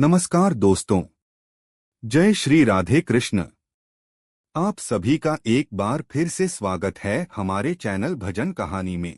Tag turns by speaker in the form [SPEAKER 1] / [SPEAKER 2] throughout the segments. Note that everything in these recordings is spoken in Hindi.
[SPEAKER 1] नमस्कार दोस्तों। जय श्री राधे कृष्ण। आप सभी का एक बार फिर से स्वागत है हमारे चैनल भजन कहानी में।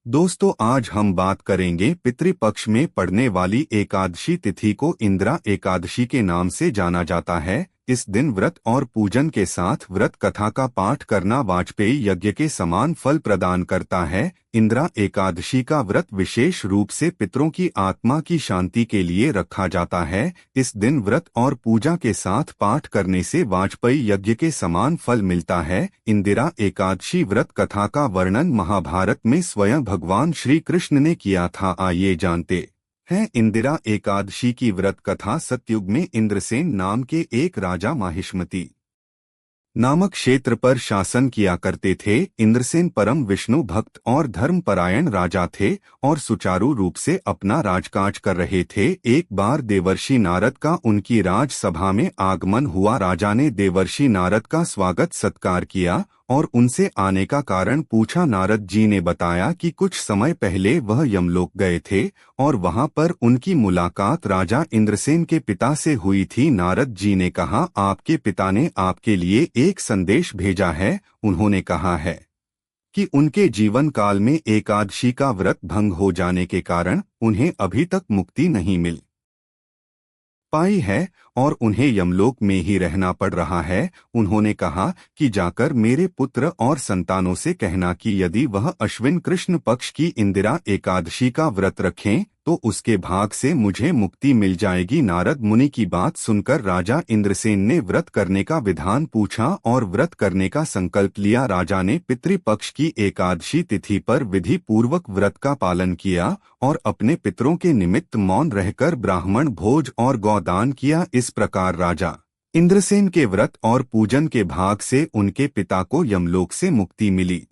[SPEAKER 1] दोस्तों, आज हम बात करेंगे पितृपक्ष में पड़ने वाली एकादशी तिथि को इंदिरा एकादशी के नाम से जाना जाता है। इस दिन व्रत और पूजन के साथ व्रत कथा का पाठ करना वाजपेयी यज्ञ के समान फल प्रदान करता है। इंदिरा एकादशी का व्रत विशेष रूप से पितरों की आत्मा की शांति के लिए रखा जाता है। इस दिन व्रत और पूजा के साथ पाठ करने से वाजपेयी यज्ञ के समान फल मिलता है। इंदिरा एकादशी व्रत कथा का वर्णन महाभारत में स्वयं भगवान श्री कृष्ण ने किया था। आइए जानते हैं इंदिरा एकादशी की व्रत कथा। सतयुग में इंद्रसेन नाम के एक राजा माहिष्मति नामक क्षेत्र पर शासन किया करते थे। इंद्रसेन परम विष्णु भक्त और धर्मपरायण राजा थे और सुचारू रूप से अपना राजकाज कर रहे थे। एक बार देवर्षि नारद का उनकी राजसभा में आगमन हुआ। राजा ने देवर्षि नारद का स्वागत सत्कार किया और उनसे आने का कारण पूछा। नारद जी ने बताया कि कुछ समय पहले वह यमलोक गए थे और वहां पर उनकी मुलाकात राजा इंद्रसेन के पिता से हुई थी। नारद जी ने कहा, आपके पिता ने आपके लिए एक संदेश भेजा है। उन्होंने कहा है कि उनके जीवन काल में एकादशी का व्रत भंग हो जाने के कारण उन्हें अभी तक मुक्ति नहीं मिल पाई है और उन्हें यमलोक में ही रहना पड़ रहा है। उन्होंने कहा कि जाकर मेरे पुत्र और संतानों से कहना कि यदि वह अश्विन कृष्ण पक्ष की इंदिरा एकादशी का व्रत रखें तो उसके भाग से मुझे मुक्ति मिल जाएगी। नारद मुनि की बात सुनकर राजा इंद्रसेन ने व्रत करने का विधान पूछा और व्रत करने का संकल्प लिया। राजा ने पितृपक्ष की एकादशी तिथि पर विधि पूर्वक व्रत का पालन किया और अपने पितरों के निमित्त मौन रहकर ब्राह्मण भोज और गौदान किया। इस प्रकार राजा इंद्रसेन के व्रत और पूजन के भाग से उनके पिता को यमलोक से मुक्ति मिली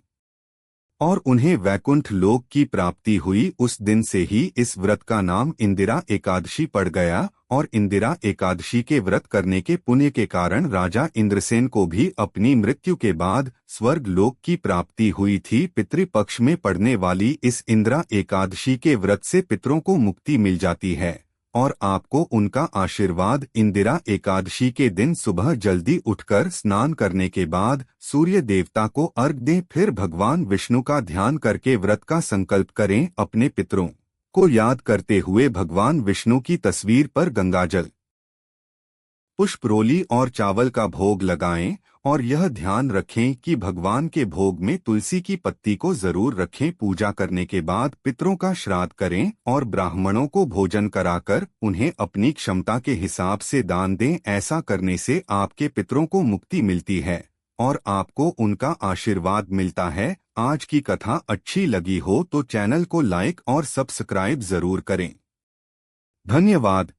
[SPEAKER 1] और उन्हें वैकुंठ लोक की प्राप्ति हुई। उस दिन से ही इस व्रत का नाम इंदिरा एकादशी पड़ गया और इंदिरा एकादशी के व्रत करने के पुण्य के कारण राजा इंद्रसेन को भी अपनी मृत्यु के बाद स्वर्ग लोक की प्राप्ति हुई थी। पितृपक्ष में पड़ने वाली इस इंदिरा एकादशी के व्रत से पितरों को मुक्ति मिल जाती है और आपको उनका आशीर्वाद। इंदिरा एकादशी के दिन सुबह जल्दी उठकर स्नान करने के बाद सूर्य देवता को अर्घ्य दें, फिर भगवान विष्णु का ध्यान करके व्रत का संकल्प करें। अपने पितरों को याद करते हुए भगवान विष्णु की तस्वीर पर गंगाजल, पुष्प, रोली और चावल का भोग लगाएं और यह ध्यान रखें कि भगवान के भोग में तुलसी की पत्ती को जरूर रखें। पूजा करने के बाद पितरों का श्राद्ध करें और ब्राह्मणों को भोजन कराकर उन्हें अपनी क्षमता के हिसाब से दान दें। ऐसा करने से आपके पितरों को मुक्ति मिलती है और आपको उनका आशीर्वाद मिलता है। आज की कथा अच्छी लगी हो तो चैनल को लाइक और सब्सक्राइब जरूर करें। धन्यवाद।